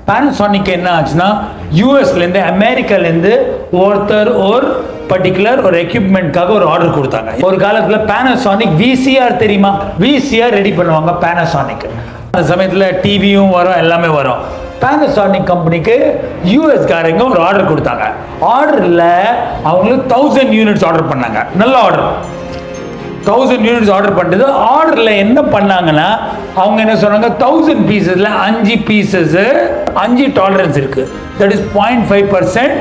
Panasonic என்ன ஆச்சுன்னா யூஎஸ்லேருந்து அமெரிக்காலேருந்து ஒருத்தர் ஒரு பர்டிகுலர் ஒரு எக்யூப்மெண்ட்காக ஒரு ஆர்டர் கொடுத்தாங்க. ஒரு காலத்தில் Panasonic விசிஆர் தெரியுமா, விசிஆர் ரெடி பண்ணுவாங்க Panasonic. அந்த சமயத்தில் டிவியும் வரும், எல்லாமே வரும். Panasonic கம்பெனிக்கு யூஎஸ் காரங்க ஒரு ஆர்டர் கொடுத்தாங்க. ஆர்டரில் அவங்களுக்கு 1000 யூனிட்ஸ் ஆர்டர் பண்ணாங்க. நல்ல ஆர்டர், 1000 யூனிட்ஸ் ஆர்டர் பண்ணிட்டு ஆர்டரில் என்ன பண்ணாங்கன்னா அவங்க என்ன சொன்னாங்க, 1000 பீசஸில் 5 பீசஸ் 5 டாலரன்ஸ் இருக்கு. தட் இஸ் 0.5%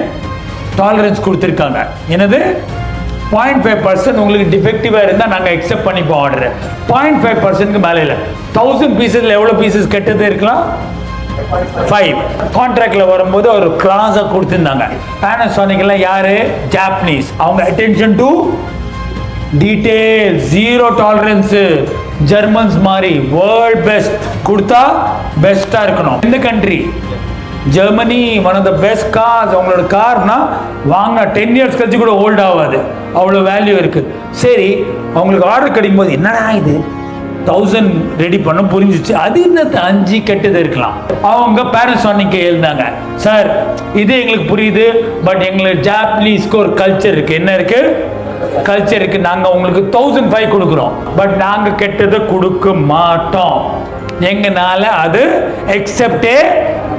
டாலரன்ஸ் கொடுத்துருக்காங்க. என்னது 0.5% உங்களுக்கு டிஃபெக்டிவாக இருந்தால் நாங்கள் எக்ஸெப்ட் பண்ணிப்போம் ஆர்டர். 0.5%க்கு மேலே இல்லை. 1000 பீசஸில் எவ்வளோ பீசஸ் கெட்டது இருக்கலாம், 5. கான்ட்ராக்டில் வரும்போது ஒரு கிளாஸாக கொடுத்துருந்தாங்க. Panasonicல யாரு, ஜாப்பனீஸ். அவங்க attention to detail, 0 tolerance. Germans மாதிரி வேர்ல்ட் பெஸ்ட் கொடுத்தா பெஸ்டா இருக்கணும். இந்த country Germany, one of the best cars. அவங்களோட கார்னா வாங்கினா 10 இயர்ஸ் கழிச்சு கூட ஓல்ட் ஆகாது, அவ்வளோ வேல்யூ இருக்கு. சரி, அவங்களுக்கு ஆர்டர் கிடைக்கும் போது என்னடா இது 1000 ரெடி பண்ண புரிஞ்சிச்சு, அது என்ன 5 கெட்டது இருக்கலாம். அவங்க Panasonic எழுந்தாங்க, சார் இது எங்களுக்கு புரியுது, பட் எங்களுக்கு ஜாப்பனீஸ்க்கு ஒரு கல்ச்சர் இருக்கு. என்ன இருக்கு, கல்ச்சர் இருக்கு. நாங்க உங்களுக்கு 1005 கொடுக்குறோம், பட் நாங்க கெட்டதை கொடுக்க மாட்டோம். எங்கனால அது எக்ஸெப்டே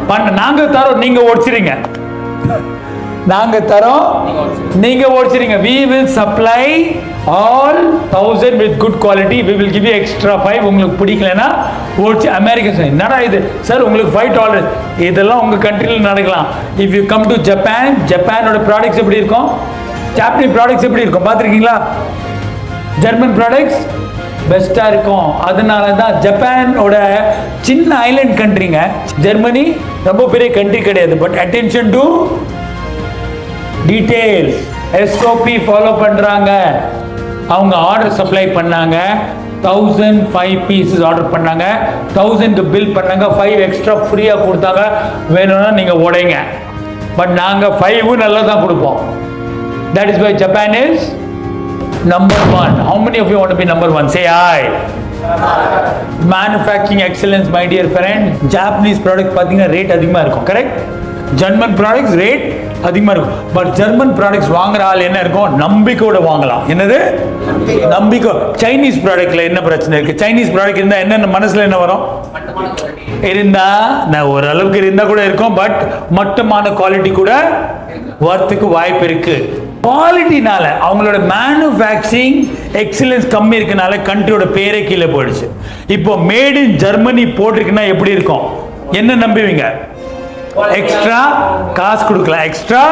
பண்ண. நாங்க தரோம், நீங்க ஓடிச்சிருங்க. நாங்க தரோம், நீங்க ஓடிச்சிருங்க. we will supply all 1000 with good quality. we will give you extra 5. உங்களுக்கு பிடிக்கலனா ஓடிச்சு. அமெரிக்கன்ஸ் என்னடா இது சார் உங்களுக்கு $5, இதெல்லாம் உங்க கண்ட்ரியில் நடக்கலாம். if you come to Japan, ஜப்பானோட ப்ராடக்ட்ஸ் எப்படி இருக்கும், ஜாப்பனீஸ் ப்ராடக்ட்ஸ் எப்படி இருக்கும் பார்த்துருக்கீங்களா, ஜெர்மன் ப்ராடக்ட்ஸ் பெஸ்ட்டாக இருக்கும். அதனால தான் ஜப்பானோட சின்ன ஐலண்ட் கண்ட்ரிங்க. ஜெர்மனி ரொம்ப பெரிய கண்ட்ரி கிடையாது, but attention to details, SOP follow பண்ணுறாங்க. அவங்க ஆர்டர் சப்ளை பண்ணாங்க, 1005 பீசஸ் ஆர்டர் பண்ணாங்க, 1000க்கு பில் பண்ணாங்க, 5 எக்ஸ்ட்ரா ஃப்ரீயாக கொடுத்தாங்க. வேணும்னா நீங்கள் உடைங்க, பட் நாங்கள் 5 நல்லா தான் கொடுப்போம். That is why Japan is number 1. How many of you want to be number 1? Say aye. Manufacturing excellence, my dear friend. Japanese product பாத்தீங்கன்னா ரேட் அதிகமாக இருக்கும், கரெக்ட். ஜெர்மன் ப்ராடக்ட்ஸ் ரேட் அதிகமாக இருக்கும், பட் ஜெர்மன் ப்ராடக்ட்ஸ் வாங்குற ஆள் என்ன இருக்கும், நம்பிக்கையோட வாங்கலாம். என்னது நம்பிக்கை. சைனீஸ் ப்ராடக்ட்ல என்ன பிரச்சனை இருக்கு, சைனீஸ் ப்ராடக்ட் இருந்தால் என்ன மனசுல என்ன வரும், இருந்தா நான் ஓரளவுக்கு இருந்தா கூட இருக்கும், பட் மட்டமான குவாலிட்டி கூட வரத்துக்கு வாய்ப்பு இருக்கு. குவாலிட்டினால அவங்களோட மேனுஃபேக்சரிங் எக்ஸலன்ஸ் கம்மி இருக்கனால கண்ட்ரியோட பேரே கீழே போயிடுச்சு. இப்போ மேட் இன் ஜெர்மனி போட்டிருக்குன்னா எப்படி இருக்கும், என்ன நம்புவீங்க, எக்ஸ்ட்ரா காசு கொடுக்கலாம், எக்ஸ்ட்ரா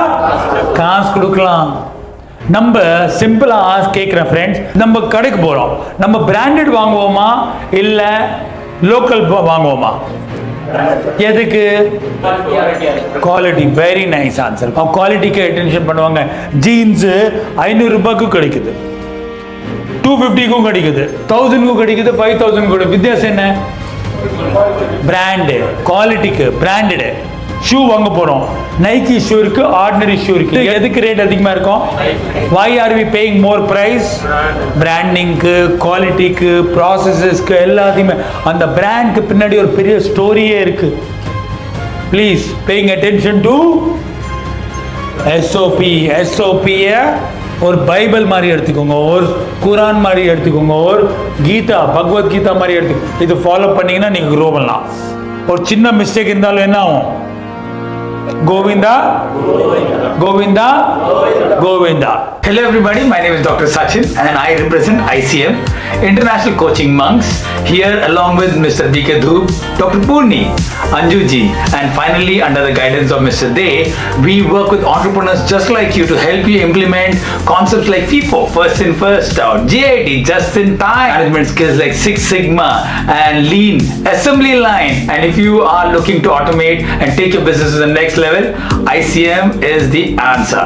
காசு கொடுக்கலாம். நம்ம சிம்பிளா கேட்குறேன் ஃப்ரெண்ட்ஸ், நம்ம கடைக்கு போறோம், நம்ம பிராண்டட் வாங்குவோமா இல்ல லோக்கல் வாங்குவோமா, எதுக்கு, குவாலிட்டி. Very nice answer. குவாலிட்டிக்கு அட்டென்ஷன் பண்ணுவாங்க. ஜீன்ஸ் 500 ரூபாய்க்கும் கிடைக்குது, 250க்கும் கிடைக்குது, 1000க்கும் கிடைக்குது, 5000 கூட. வித்தியாசம் என்ன, பிராண்டு. குவாலிட்டிக்கு பிராண்டட். ஷூ வாங்க போறோம், நைக்கி ஷூ இருக்கு, ஆர்டினரி ஷூ இருக்கு. எதுக்கு ரேட் அதிகமா இருக்கும், why are we paying more price, பிராண்டிங்க்கு, குவாலிட்டிக்கு, ப்ராசஸஸ்க்கு, எல்லாத்தையுமே. அந்த பிராண்ட்க்கு பின்னாடி ஒரு பெரிய ஸ்டோரியே இருக்கு. Please paying attention to SOP. SOP-ய ஒரு பைபிள் மாதிரி எடுத்துக்கோங்க, ஒரு குரான் மாதிரி எடுத்துக்கோங்க, ஒரு கீதா, பகவத்கீதா மாதிரி எடுத்துக்கோங்க. இது ஃபாலோ பண்ணீங்கன்னா நீங்க க்ரோ பண்ணலாம். ஒரு சின்ன மிஸ்டேக் இருந்தாலும் என்ன ஆகும், Govinda, Govinda, Govinda. Hello everybody, my name is Dr. Sachin and I represent ICM, International Coaching Monks, here along with Mr. Dhup, Dr. Poorani, Anju Ji, and finally under the guidance of Mr. Dey, we work with entrepreneurs just like you to help you implement concepts like FIFO, first in first out, JIT, just in time, management skills like Six Sigma and Lean, assembly line. And if you are looking to automate and take your business to the next level, ICM is the answer.